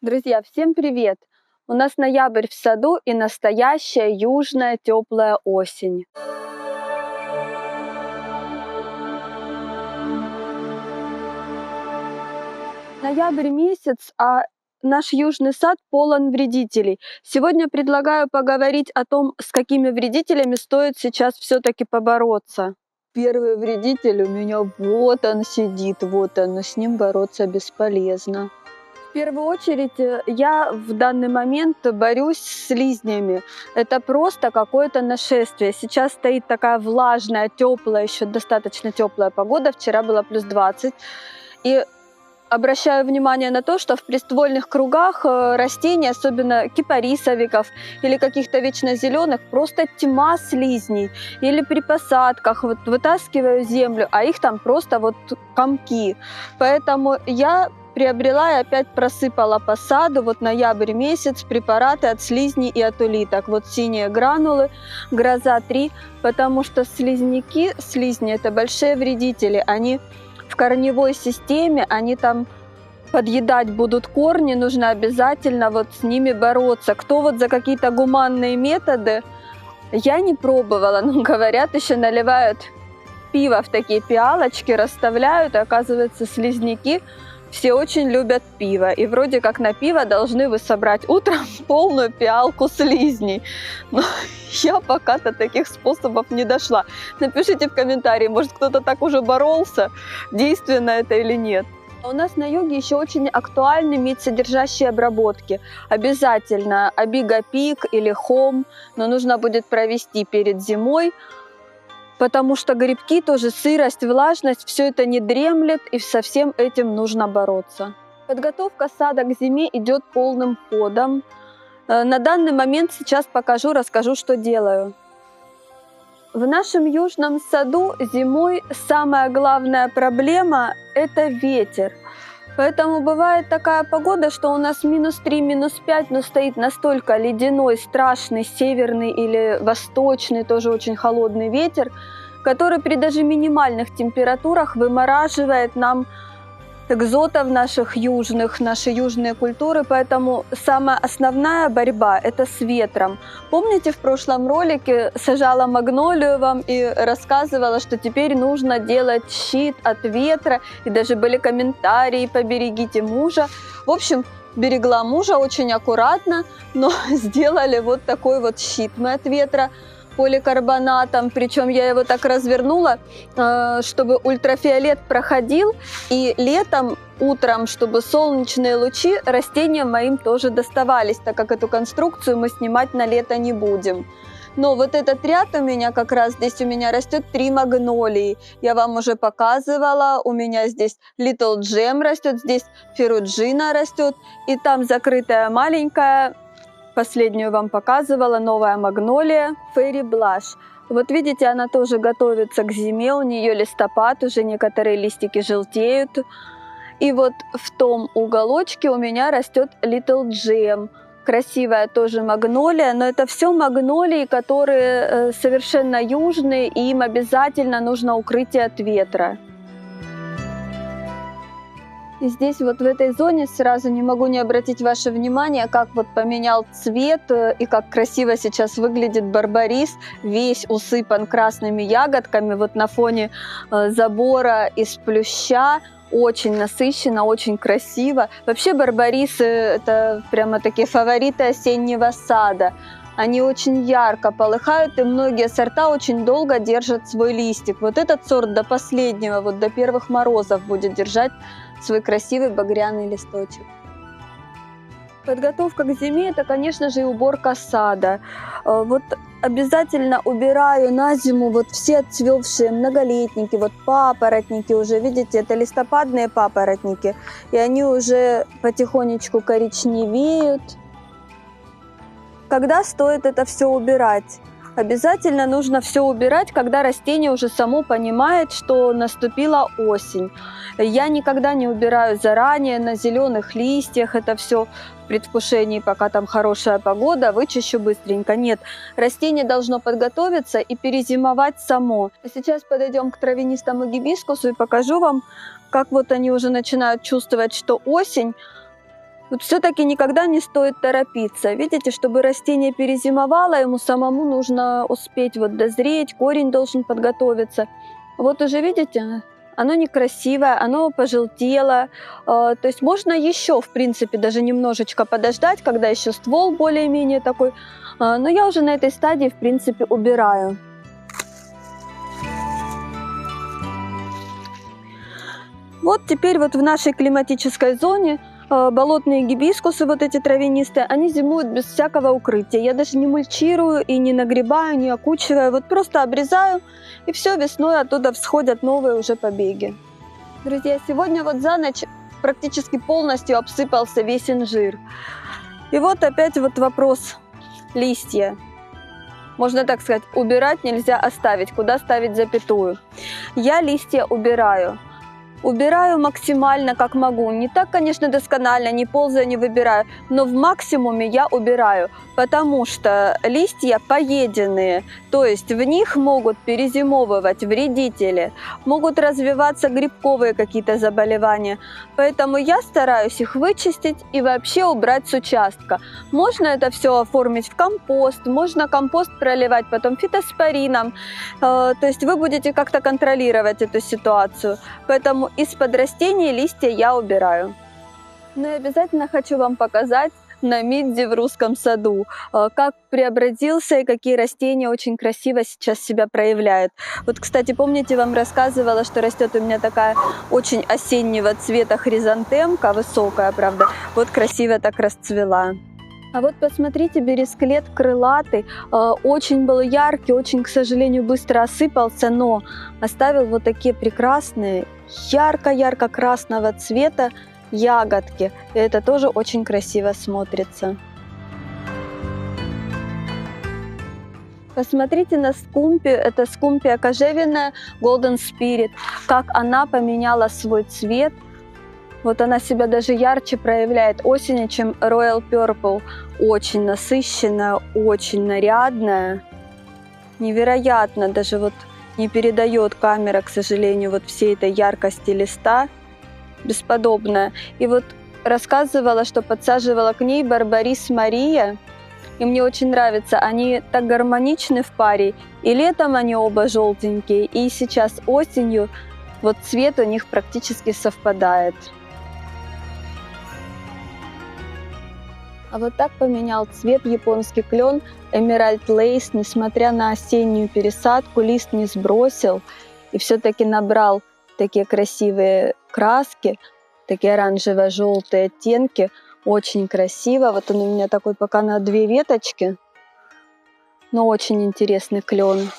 Друзья, всем привет! У нас ноябрь в саду и настоящая южная теплая осень. Ноябрь месяц, а наш южный сад полон вредителей. Сегодня предлагаю поговорить о том, с какими вредителями стоит сейчас все-таки побороться. Первый вредитель у меня вот он сидит, вот он, но с ним бороться бесполезно. В первую очередь я в данный момент борюсь с слизнями. Это просто какое-то нашествие. Сейчас стоит такая влажная, теплая, еще достаточно теплая погода. Вчера было плюс 20. И обращаю внимание на то, что в приствольных кругах растений, особенно кипарисовиков или каких-то вечно зеленых, просто тьма слизней. Или при посадках вот вытаскиваю землю, а их там просто вот комки. Поэтому я приобрела и опять просыпала по саду, вот ноябрь месяц, препараты от слизней и от улиток. Вот синие гранулы, гроза 3, потому что слизни это большие вредители, они в корневой системе, они там подъедать будут корни, нужно обязательно вот с ними бороться. Кто вот за какие-то гуманные методы, я не пробовала, но говорят, еще наливают пиво в такие пиалочки, расставляют, и оказывается, слизняки все очень любят пиво. И вроде как на пиво должны вы собрать утром полную пиалку слизней. Но я пока до таких способов не дошла. Напишите в комментарии, может кто-то так уже боролся, действенно это или нет. У нас на юге еще очень актуальны медсодержащие обработки. Обязательно Абигапик или Хом, но нужно будет провести перед зимой, потому что грибки, тоже сырость, влажность, все это не дремлет, и со всем этим нужно бороться. Подготовка сада к зиме идет полным ходом. На данный момент сейчас покажу, расскажу, что делаю. В нашем южном саду зимой самая главная проблема – это ветер. Поэтому бывает такая погода, что у нас -3, -5, но стоит настолько ледяной, страшный северный или восточный, тоже очень холодный ветер, который при даже минимальных температурах вымораживает нам экзотов наших южных, наши южные культуры. Поэтому самая основная борьба – это с ветром. Помните, в прошлом ролике сажала магнолию вам и рассказывала, что теперь нужно делать щит от ветра, и даже были комментарии «поберегите мужа». В общем, берегла мужа очень аккуратно, но сделали вот такой вот щит мы от ветра поликарбонатом, причем я его так развернула, чтобы ультрафиолет проходил, и летом, утром, чтобы солнечные лучи растениям моим тоже доставались, так как эту конструкцию мы снимать на лето не будем. Но вот этот ряд у меня как раз, здесь у меня растет 3 магнолии. Я вам уже показывала, у меня здесь Little Gem растет, здесь Ferrugina растет, и там закрытая маленькая, последнюю вам показывала, новая магнолия Fairy Blush. Вот видите, она тоже готовится к зиме, у нее листопад, уже некоторые листики желтеют. И вот в том уголочке у меня растет Little Gem. Красивая тоже магнолия, но это все магнолии, которые совершенно южные, и им обязательно нужно укрытие от ветра. И здесь вот в этой зоне сразу не могу не обратить ваше внимание, как вот поменял цвет и как красиво сейчас выглядит барбарис, весь усыпан красными ягодками, вот на фоне забора из плюща. Очень насыщенно, очень красиво. Вообще барбарисы – это прямо такие фавориты осеннего сада. Они очень ярко полыхают, и многие сорта очень долго держат свой листик. Вот этот сорт до последнего, вот до первых морозов будет держать свой красивый багряный листочек. Подготовка к зиме – это, конечно же, и уборка сада. Вот обязательно убираю на зиму вот все отцвевшие многолетники, вот папоротники уже, видите, это листопадные папоротники, и они уже потихонечку коричневеют. Когда стоит это все убирать? Обязательно нужно все убирать, когда растение уже само понимает, что наступила осень. Я никогда не убираю заранее на зеленых листьях, это все в предвкушении, пока там хорошая погода, вычищу быстренько. Нет, растение должно подготовиться и перезимовать само. Сейчас подойдем к травянистому гибискусу и покажу вам, как вот они уже начинают чувствовать, что осень. Вот все-таки никогда не стоит торопиться. Видите, чтобы растение перезимовало, ему самому нужно успеть вот дозреть, корень должен подготовиться. Вот уже видите, оно некрасивое, оно пожелтело. То есть можно еще, в принципе, даже немножечко подождать, когда еще ствол более-менее такой. Но я уже на этой стадии, в принципе, убираю. Вот теперь вот в нашей климатической зоне болотные гибискусы, вот эти травянистые, они зимуют без всякого укрытия. Я даже не мульчирую и не нагребаю, не окучиваю, вот просто обрезаю, и все, весной оттуда всходят новые уже побеги. Друзья, сегодня вот за ночь практически полностью обсыпался весь инжир. И вот опять вот вопрос: листья. Можно так сказать, убирать нельзя оставить. Куда ставить запятую? Я листья убираю. Убираю максимально, как могу. Не так, конечно, досконально, не ползаю, не выбираю, но в максимуме я убираю, потому что листья поеденные, то есть в них могут перезимовывать вредители, могут развиваться грибковые какие-то заболевания. Поэтому я стараюсь их вычистить и вообще убрать с участка. Можно это все оформить в компост, можно компост проливать потом фитоспорином, то есть вы будете как-то контролировать эту ситуацию. Поэтому из-под растений листья я убираю. Ну и обязательно хочу вам показать на Мидзе в русском саду, как преобразился и какие растения очень красиво сейчас себя проявляют. Вот, кстати, помните, вам рассказывала, что растет у меня такая очень осеннего цвета хризантемка, высокая, правда, вот красиво так расцвела. А вот посмотрите, бересклет крылатый, очень был яркий, очень, к сожалению, быстро осыпался, но оставил вот такие прекрасные, ярко-ярко красного цвета ягодки. И это тоже очень красиво смотрится. Посмотрите на скумпию, это скумпия кожевенная Golden Spirit, как она поменяла свой цвет. Вот она себя даже ярче проявляет осенью, чем Royal Purple. Очень насыщенная, очень нарядная. Невероятно, даже вот не передает камера, к сожалению, вот всей этой яркости листа. Бесподобная. И вот рассказывала, что подсаживала к ней Барбарис Мария. И мне очень нравится, они так гармоничны в паре. И летом они оба желтенькие, и сейчас осенью вот цвет у них практически совпадает. А вот так поменял цвет японский клен Emerald Lace, несмотря на осеннюю пересадку, лист не сбросил и все-таки набрал такие красивые краски, такие оранжево-желтые оттенки, очень красиво. Вот он у меня такой пока на 2 веточки, но очень интересный клен.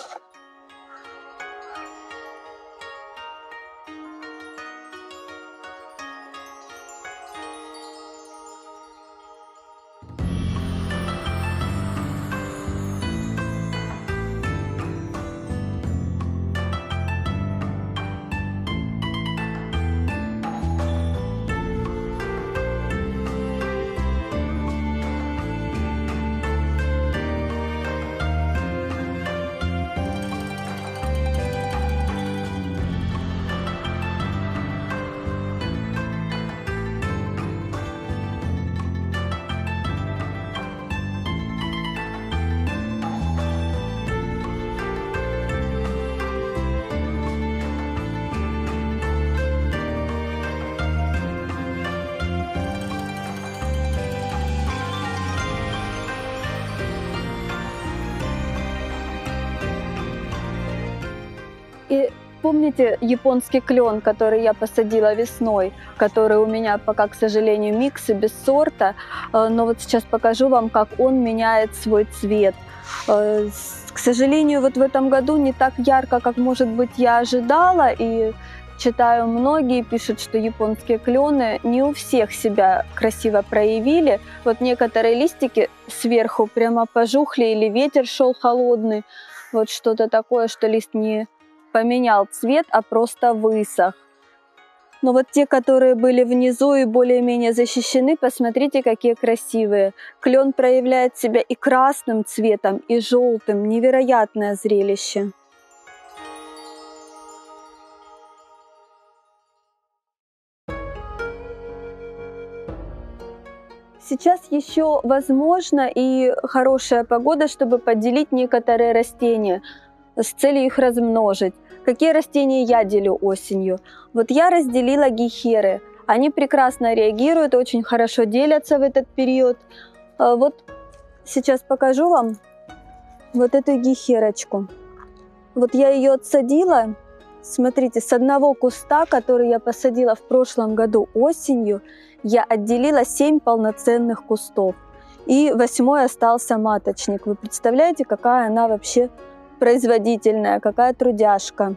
И помните японский клен, который я посадила весной, который у меня пока, к сожалению, миксы без сорта, но вот сейчас покажу вам, как он меняет свой цвет. К сожалению, вот в этом году не так ярко, как, может быть, я ожидала, и читаю, многие пишут, что японские клены не у всех себя красиво проявили. Вот некоторые листики сверху прямо пожухли, или ветер шел холодный, вот что-то такое, что лист не поменял цвет, а просто высох. Но вот те, которые были внизу и более-менее защищены, посмотрите, какие красивые. Клен проявляет себя и красным цветом, и желтым. Невероятное зрелище. Сейчас еще возможно и хорошая погода, чтобы поделить некоторые растения с целью их размножить. Какие растения я делю осенью? Вот я разделила гехеры. Они прекрасно реагируют, очень хорошо делятся в этот период. Вот сейчас покажу вам вот эту гехерочку. Вот я ее отсадила. Смотрите, с одного куста, который я посадила в прошлом году осенью, я отделила 7 полноценных кустов. И 8-й остался маточник. Вы представляете, какая она вообще производительная, какая трудяшка.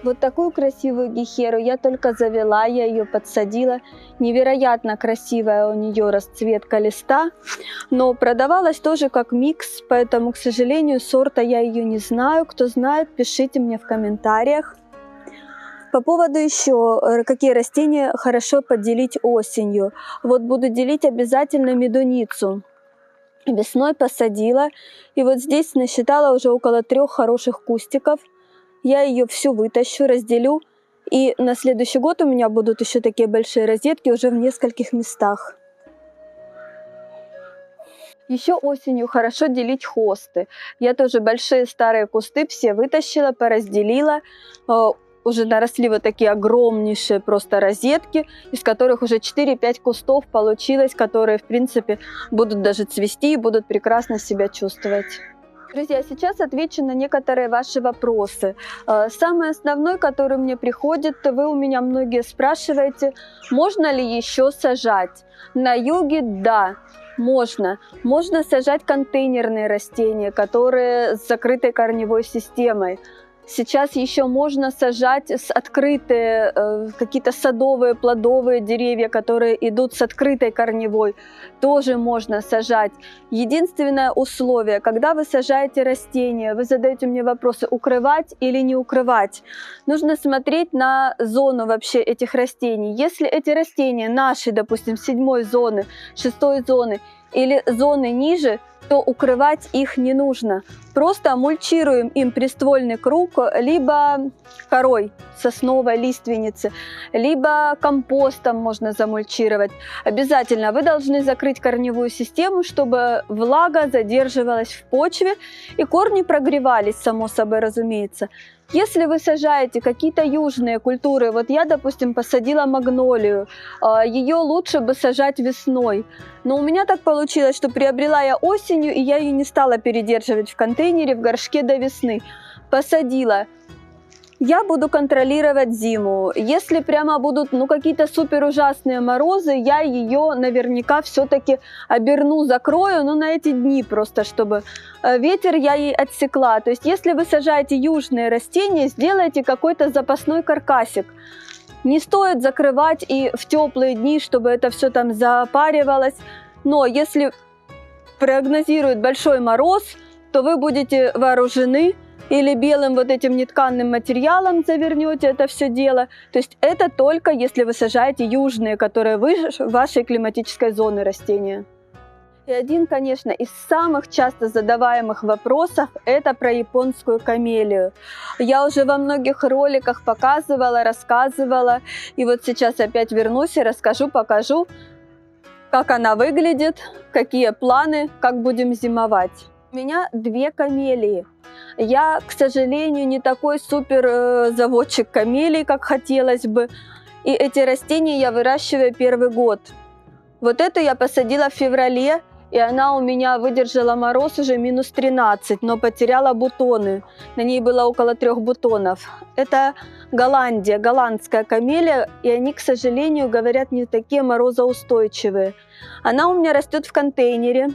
Вот такую красивую гехеру я только завела, я ее подсадила. Невероятно красивая у нее расцветка листа, но продавалась тоже как микс, поэтому, к сожалению, сорта я ее не знаю. Кто знает, пишите мне в комментариях. По поводу еще, какие растения хорошо поделить осенью. Вот буду делить обязательно медуницу. Весной посадила, и вот здесь насчитала уже около 3 хороших кустиков. Я ее всю вытащу, разделю, и на следующий год у меня будут еще такие большие розетки уже в нескольких местах. Еще осенью хорошо делить хосты. Я тоже большие старые кусты все вытащила, поразделила. Уже наросли вот такие огромнейшие просто розетки, из которых уже 4-5 кустов получилось, которые, в принципе, будут даже цвести и будут прекрасно себя чувствовать. Друзья, сейчас отвечу на некоторые ваши вопросы. Самый основной, который мне приходит, вы у меня многие спрашиваете, можно ли еще сажать? На юге – да. Можно. Можно сажать контейнерные растения, которые с закрытой корневой системой. Сейчас еще можно сажать открытые какие-то садовые, плодовые деревья, которые идут с открытой корневой. Тоже можно сажать. Единственное условие, когда вы сажаете растения, вы задаете мне вопросы, укрывать или не укрывать. Нужно смотреть на зону вообще этих растений. Если эти растения наши, допустим, 7-й зоны, 6-й зоны или зоны ниже, то укрывать их не нужно. Просто мульчируем им приствольный круг либо корой сосновой лиственницы, либо компостом можно замульчировать. Обязательно вы должны закрыть корневую систему, чтобы влага задерживалась в почве и корни прогревались, само собой разумеется. Если вы сажаете какие-то южные культуры, вот я, допустим, посадила магнолию, ее лучше бы сажать весной. Но у меня так получилось, что приобрела я осенью, и я ее не стала передерживать в контейнере, в горшке до весны. Посадила. Я буду контролировать зиму. Если прямо будут какие-то супер ужасные морозы, я ее наверняка все-таки оберну, закрою, на эти дни просто, чтобы ветер я ей отсекла. То есть если вы сажаете южные растения, сделайте какой-то запасной каркасик. Не стоит закрывать и в теплые дни, чтобы это все там запаривалось. Но если прогнозирует большой мороз, то вы будете вооружены. Или белым вот этим нетканным материалом завернете это все дело. То есть это только если вы сажаете южные, которые выше вашей климатической зоны растения. И один, конечно, из самых часто задаваемых вопросов – это про японскую камелию. Я уже во многих роликах показывала, рассказывала. И вот сейчас опять вернусь и расскажу, покажу, как она выглядит, какие планы, как будем зимовать. У меня 2 камелии. Я, к сожалению, не такой супер заводчик камелий, как хотелось бы. И эти растения я выращиваю 1-й год. Вот эту я посадила в феврале, и она у меня выдержала мороз уже -13, но потеряла бутоны. На ней было около 3 бутонов. Это Голландия, голландская камелия, и они, к сожалению, говорят, не такие морозоустойчивые. Она у меня растет в контейнере.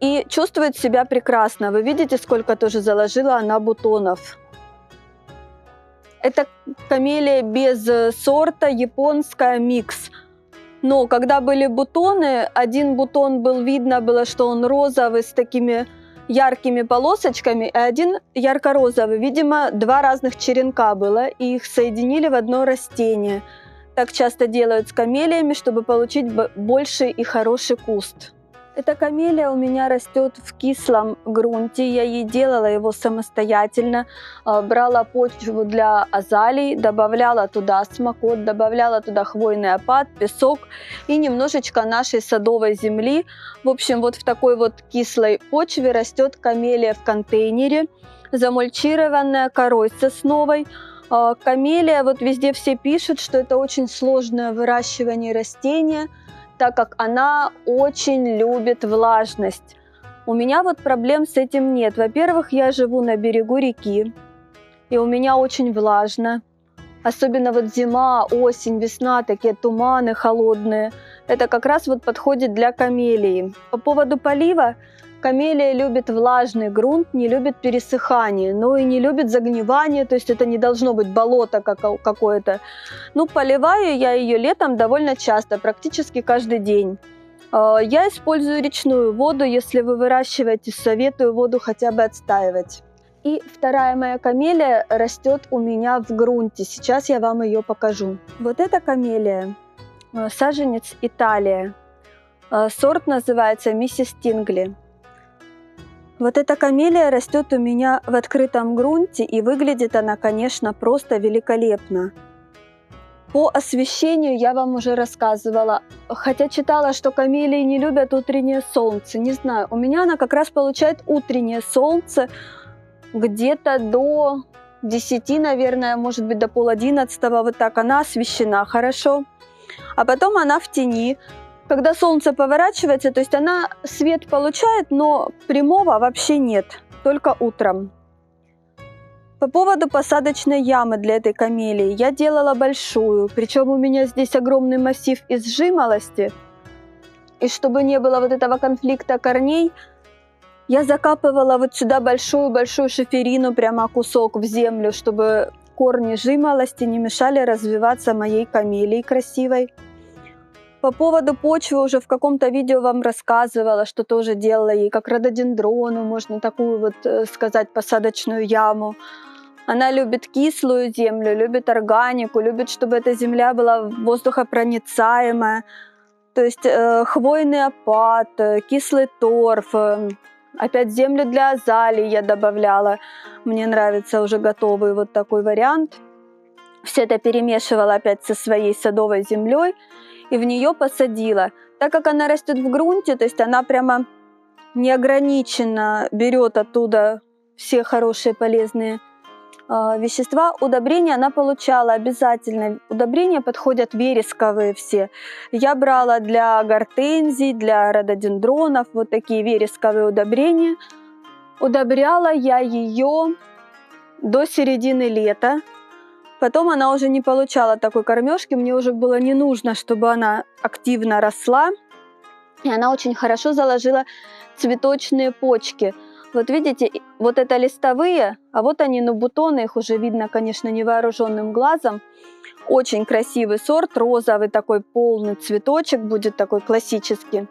И чувствует себя прекрасно. Вы видите, сколько тоже заложила она бутонов. Это камелия без сорта, японская, микс. Но когда были бутоны, один бутон был видно было, что он розовый с такими яркими полосочками, а один ярко-розовый. Видимо, 2 разных черенка было, и их соединили в одно растение. Так часто делают с камелиями, чтобы получить больший и хороший куст. Эта камелия у меня растет в кислом грунте. Я ей делала его самостоятельно. Брала почву для азалий, добавляла туда смокот, добавляла туда хвойный опад, песок и немножечко нашей садовой земли. В общем, вот в такой вот кислой почве растет камелия в контейнере, замульчированная корой сосновой. Камелия, вот везде все пишут, что это очень сложное выращивание растения, так как она очень любит влажность. У меня вот проблем с этим нет. Во-первых, я живу на берегу реки, и у меня очень влажно. Особенно вот зима, осень, весна, такие туманы холодные. Это как раз вот подходит для камелии. По поводу полива, камелия любит влажный грунт, не любит пересыхание, но и не любит загнивание, то есть это не должно быть болото какое-то. Ну, поливаю я ее летом довольно часто, практически каждый день. Я использую речную воду, если вы выращиваете, советую воду хотя бы отстаивать. И вторая моя камелия растет у меня в грунте, сейчас я вам ее покажу. Вот эта камелия, саженец Италия, сорт называется Миссис Тингли. Вот эта камелия растет у меня в открытом грунте, и выглядит она, конечно, просто великолепно. По освещению я вам уже рассказывала, хотя читала, что камелии не любят утреннее солнце. Не знаю, у меня она как раз получает утреннее солнце где-то до 10, наверное, может быть до 10:30, вот так она освещена хорошо. А потом она в тени. Когда солнце поворачивается, то есть она свет получает, но прямого вообще нет, только утром. По поводу посадочной ямы для этой камелии. Я делала большую, причем у меня здесь огромный массив из жимолости. И чтобы не было вот этого конфликта корней, я закапывала вот сюда большую-большую шиферину, прямо кусок в землю, чтобы корни жимолости не мешали развиваться моей камелии красивой. По поводу почвы уже в каком-то видео вам рассказывала, что тоже делала ей, как рододендрону, можно такую вот сказать посадочную яму. Она любит кислую землю, любит органику, любит, чтобы эта земля была воздухопроницаемая. То есть хвойный опад, кислый торф, опять землю для азалий я добавляла. Мне нравится уже готовый вот такой вариант. Все это перемешивала опять со своей садовой землей и в нее посадила. Так как она растет в грунте, то есть она прямо неограниченно берет оттуда все хорошие полезные вещества, удобрения она получала обязательно. Удобрения подходят вересковые все. Я брала для гортензий, для рододендронов вот такие вересковые удобрения. Удобряла я ее до середины лета. Потом она уже не получала такой кормежки, мне уже было не нужно, чтобы она активно росла. И она очень хорошо заложила цветочные почки. Вот видите, вот это листовые, а вот они, ну, бутоны, их уже видно, конечно, невооруженным глазом. Очень красивый сорт, розовый такой полный цветочек будет, такой классический.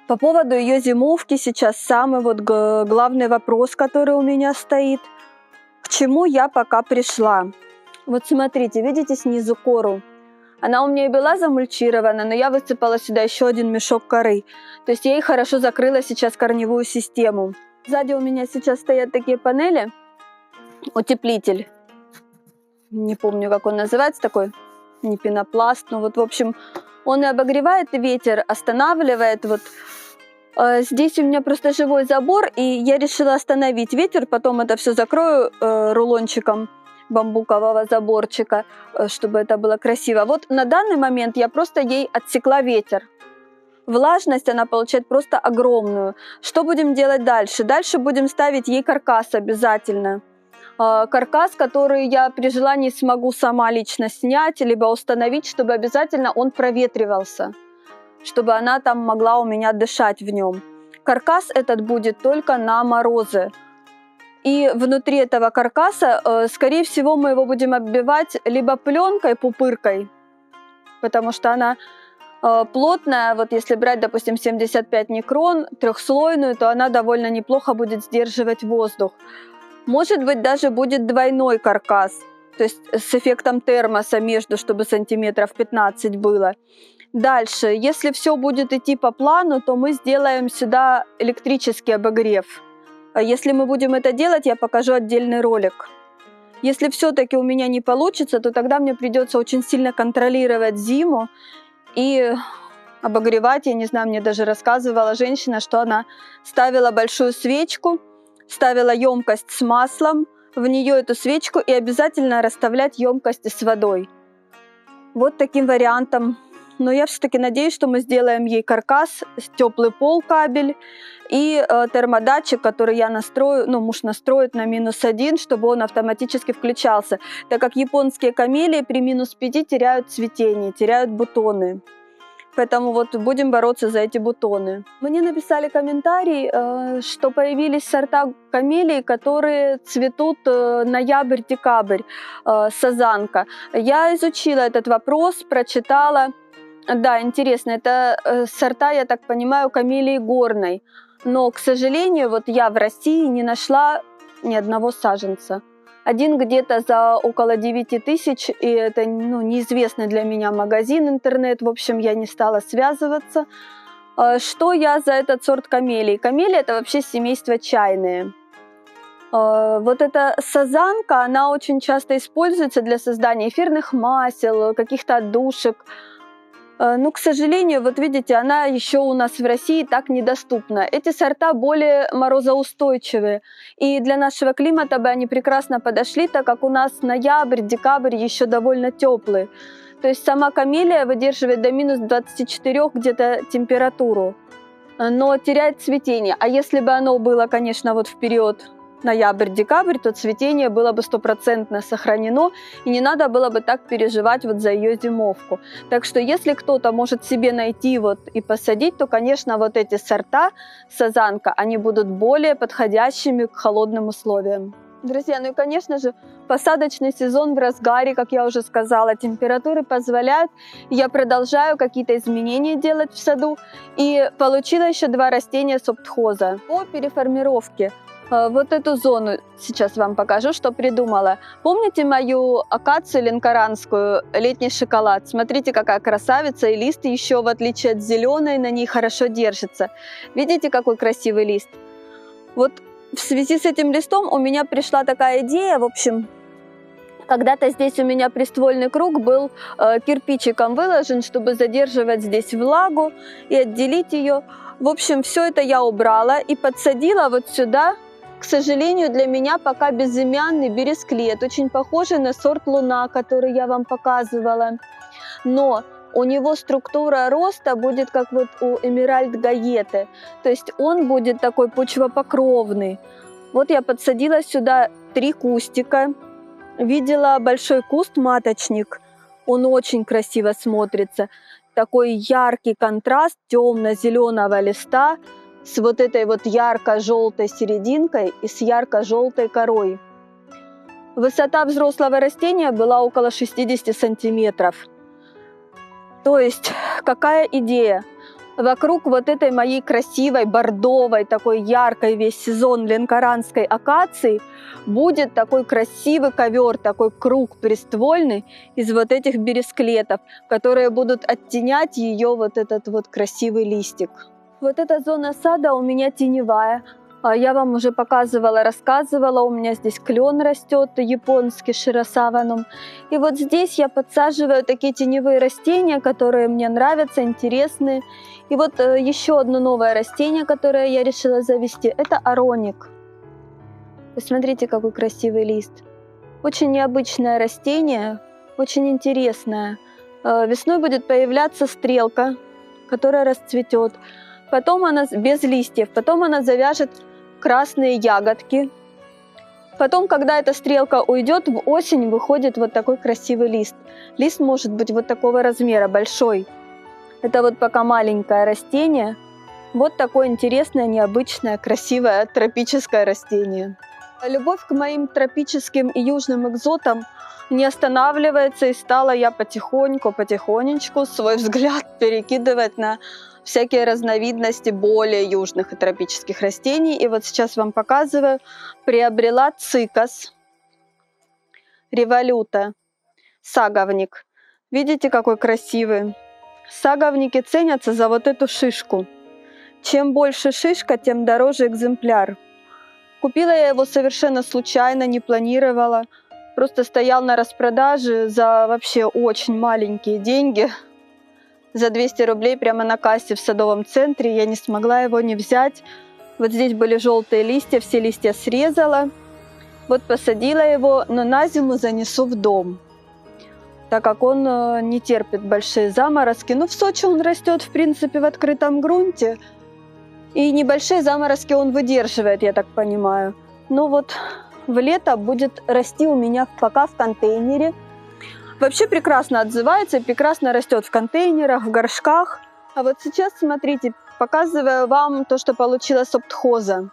По поводу ее зимовки сейчас самый вот главный вопрос, который у меня стоит. К чему я пока пришла? Вот смотрите, видите снизу кору? Она у меня и была замульчирована, но я высыпала сюда еще один мешок коры. То есть я ей хорошо закрыла сейчас корневую систему. Сзади у меня сейчас стоят такие панели. Утеплитель. Не помню, как он называется, такой, не пенопласт. Ну вот, в общем, он и обогревает, и ветер останавливает. Вот здесь у меня просто живой забор, и я решила остановить ветер, потом это все закрою рулончиком бамбукового заборчика, чтобы это было красиво. Вот на данный момент я просто ей отсекла ветер. Влажность она получает просто огромную. Что будем делать дальше? Дальше будем ставить ей каркас обязательно. Каркас, который я при желании смогу сама лично снять, либо установить, чтобы обязательно он проветривался, чтобы она там могла у меня дышать в нем. Каркас этот будет только на морозы. И внутри этого каркаса, скорее всего, мы его будем оббивать либо пленкой, пупыркой, потому что она плотная. Вот если брать, допустим, 75 микрон, трехслойную, то она довольно неплохо будет сдерживать воздух. Может быть, даже будет двойной каркас, то есть с эффектом термоса между, чтобы сантиметров 15 было. Дальше, если все будет идти по плану, то мы сделаем сюда электрический обогрев. Если мы будем это делать, я покажу отдельный ролик. Если все-таки у меня не получится, то тогда мне придется очень сильно контролировать зиму и обогревать. Я не знаю, мне даже рассказывала женщина, что она ставила большую свечку, ставила емкость с маслом, в нее эту свечку и обязательно расставлять емкости с водой. Вот таким вариантом. Но я все-таки надеюсь, что мы сделаем ей каркас, теплый пол, кабель и термодатчик, который я настрою, муж настроит на -1, чтобы он автоматически включался, так как японские камелии при -5 теряют цветение, теряют бутоны. Поэтому вот будем бороться за эти бутоны. Мне написали комментарий, что появились сорта камелий, которые цветут ноябрь-декабрь, сазанка. Я изучила этот вопрос, прочитала. Да, интересно, это сорта, я так понимаю, камелии горной. Но, к сожалению, вот я в России не нашла ни одного саженца. Один где-то за около 9000, и это неизвестный для меня магазин, интернет, в общем, я не стала связываться. Что я за этот сорт камелий? Камелии – это вообще семейство чайные. Вот эта сазанка, она очень часто используется для создания эфирных масел, каких-то отдушек. Но, к сожалению, вот видите, она еще у нас в России так недоступна. Эти сорта более морозоустойчивые, и для нашего климата бы они прекрасно подошли, так как у нас ноябрь, декабрь еще довольно теплый. То есть сама камелия выдерживает до -24 где-то температуру, но теряет цветение. А если бы оно было, конечно, вот в период ноябрь-декабрь, то цветение было бы 100% сохранено, и не надо было бы так переживать вот за ее зимовку. Так что если кто-то может себе найти вот и посадить, то, конечно, вот эти сорта сазанка, они будут более подходящими к холодным условиям. Друзья, ну и, конечно же, посадочный сезон в разгаре, как я уже сказала, температуры позволяют. Я продолжаю какие-то изменения делать в саду и получила еще 2 растения субтхоза по переформировке. Вот эту зону сейчас вам покажу, что придумала. Помните мою акацию ленкоранскую, летний шоколад? Смотрите, какая красавица, и лист еще, в отличие от зеленой, на ней хорошо держится. Видите, какой красивый лист? Вот в связи с этим листом у меня пришла такая идея, в общем, когда-то здесь у меня приствольный круг был кирпичиком выложен, чтобы задерживать здесь влагу и отделить ее. В общем, все это я убрала и подсадила вот сюда. К сожалению, для меня пока безымянный бересклет, очень похожий на сорт Луна, который я вам показывала. Но у него структура роста будет как вот у Эмеральд Гаеты, то есть он будет такой почвопокровный. Вот я подсадила сюда 3 кустика. Видела большой куст маточник, он очень красиво смотрится. Такой яркий контраст темно-зеленого листа с вот этой вот ярко-желтой серединкой и с ярко-желтой корой. Высота взрослого растения была около 60 сантиметров. То есть, какая идея? Вокруг вот этой моей красивой, бордовой, такой яркой весь сезон ленкоранской акации будет такой красивый ковер, такой круг приствольный из вот этих бересклетов, которые будут оттенять ее вот этот вот красивый листик. Вот эта зона сада у меня теневая. Я вам уже показывала, рассказывала, у меня здесь клен растет, японский широсаванум. И вот здесь я подсаживаю такие теневые растения, которые мне нравятся, интересные. И вот еще одно новое растение, которое я решила завести, это ароник. Посмотрите, какой красивый лист. Очень необычное растение, очень интересное. Весной будет появляться стрелка, которая расцветет. Потом она без листьев, потом она завяжет красные ягодки. Потом, когда эта стрелка уйдет, в осень выходит вот такой красивый лист. Лист может быть вот такого размера, большой. Это вот пока маленькое растение. Вот такое интересное, необычное, красивое тропическое растение. Любовь к моим тропическим и южным экзотам не останавливается, и стала я потихонечку свой взгляд перекидывать на всякие разновидности более южных и тропических растений. И вот сейчас вам показываю, приобрела цикас революта, саговник. Видите, какой красивый? Саговники ценятся за вот эту шишку. Чем больше шишка, тем дороже экземпляр. Купила я его совершенно случайно, не планировала. Просто стоял на распродаже за вообще очень маленькие деньги. За 200 рублей прямо на кассе в Садовом центре. Я не смогла его не взять. Вот здесь были желтые листья, все листья срезала. Вот посадила его, но на зиму занесу в дом, так как он не терпит большие заморозки. Ну, в Сочи он растет, в принципе, в открытом грунте. И небольшие заморозки он выдерживает, я так понимаю. Но вот в лето будет расти у меня пока в контейнере. Вообще прекрасно отзывается и прекрасно растет в контейнерах, в горшках. А вот сейчас, смотрите, показываю вам то, что получила с оптхоза.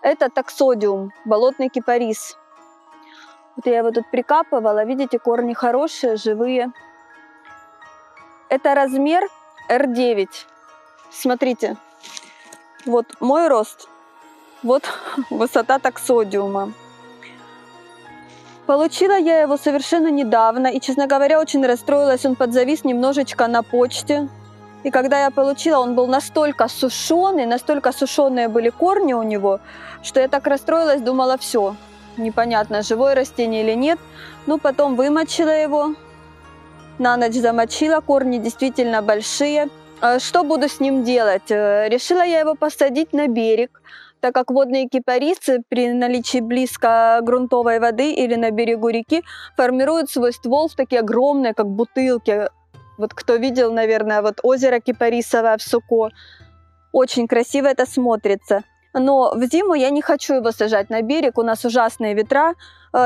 Это таксодиум, болотный кипарис. Вот я его тут прикапывала, видите, корни хорошие, живые. Это размер R9. Смотрите, вот мой рост, вот высота таксодиума. Получила я его совершенно недавно и, честно говоря, очень расстроилась. Он подзавис немножечко на почте. И когда я получила, он был настолько сушеные были корни у него, что я так расстроилась, думала, все, непонятно, живое растение или нет. Ну, потом вымочила его, на ночь замочила, корни действительно большие. Что буду с ним делать? Решила я его посадить на берег, так как водные кипарисы при наличии близко грунтовой воды или на берегу реки формируют свой ствол в такие огромные, как бутылки. Вот кто видел, наверное, вот озеро Кипарисовое в Суко. Очень красиво это смотрится. Но в зиму я не хочу его сажать на берег, у нас ужасные ветра.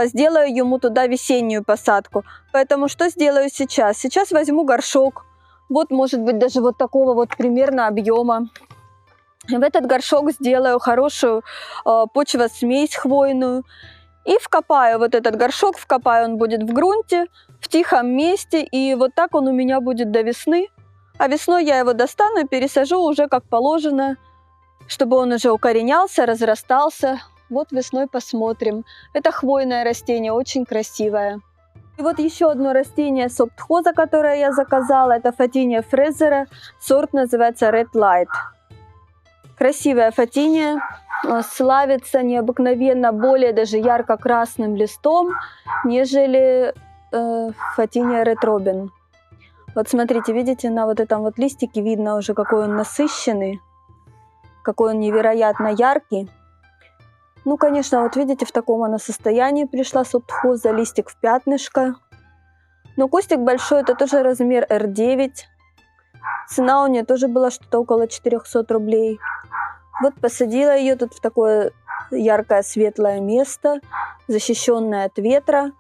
Сделаю ему туда весеннюю посадку. Поэтому что сделаю сейчас? Сейчас возьму горшок. Вот, может быть, даже вот такого вот примерно объема. В этот горшок сделаю хорошую почвосмесь хвойную. И вкопаю вот этот горшок, он будет в грунте, в тихом месте, и вот так он у меня будет до весны. А весной я его достану и пересажу уже как положено, чтобы он уже укоренялся, разрастался. Вот весной посмотрим. Это хвойное растение, очень красивое. И вот еще одно растение с оптхоза, которое я заказала, это Фатиния фрезера, сорт называется Red Light. Красивая фатиния, славится необыкновенно более даже ярко-красным листом, нежели фатиния Red Robin. Вот смотрите, видите, на вот этом вот листике видно уже, какой он насыщенный, какой он невероятно яркий. Ну, конечно, вот видите, в таком она состоянии пришла с оптхоза, листик в пятнышко. Но кустик большой, это тоже размер R9. Цена у нее тоже была что-то около 400 рублей. Вот посадила ее тут в такое яркое светлое место, защищенное от ветра.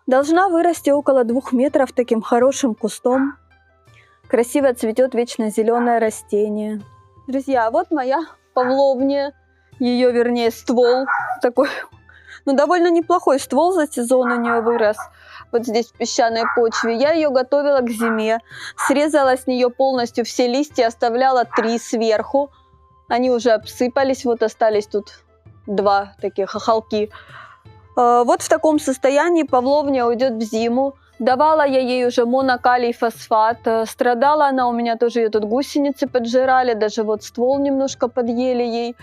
Должна вырасти около 2 метров таким хорошим кустом. Красиво цветет вечно зеленое растение. Друзья, вот моя павловния, ее, вернее, ствол такой, ну, довольно неплохой ствол за сезон у нее вырос. Вот здесь в песчаной почве. Я ее готовила к зиме, срезала с нее полностью все листья, оставляла 3 сверху. Они уже обсыпались, вот остались тут 2 таких хохолки. Вот в таком состоянии павловня уйдет в зиму. Давала я ей уже монокалий фосфат. Страдала она у меня тоже, ее тут гусеницы поджирали, даже вот ствол немножко подъели ей.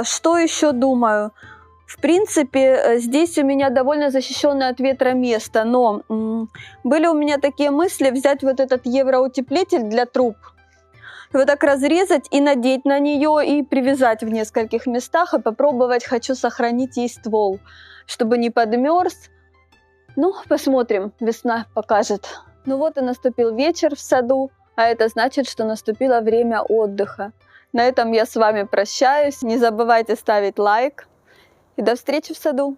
Что еще думаю? В принципе, здесь у меня довольно защищенное от ветра место, но были у меня такие мысли взять вот этот евроутеплитель для труб. Вот так разрезать и надеть на нее, и привязать в нескольких местах, и попробовать хочу сохранить ей ствол, чтобы не подмерз. Ну, посмотрим, весна покажет. Ну вот и наступил вечер в саду, а это значит, что наступило время отдыха. На этом я с вами прощаюсь. Не забывайте ставить лайк. И до встречи в саду!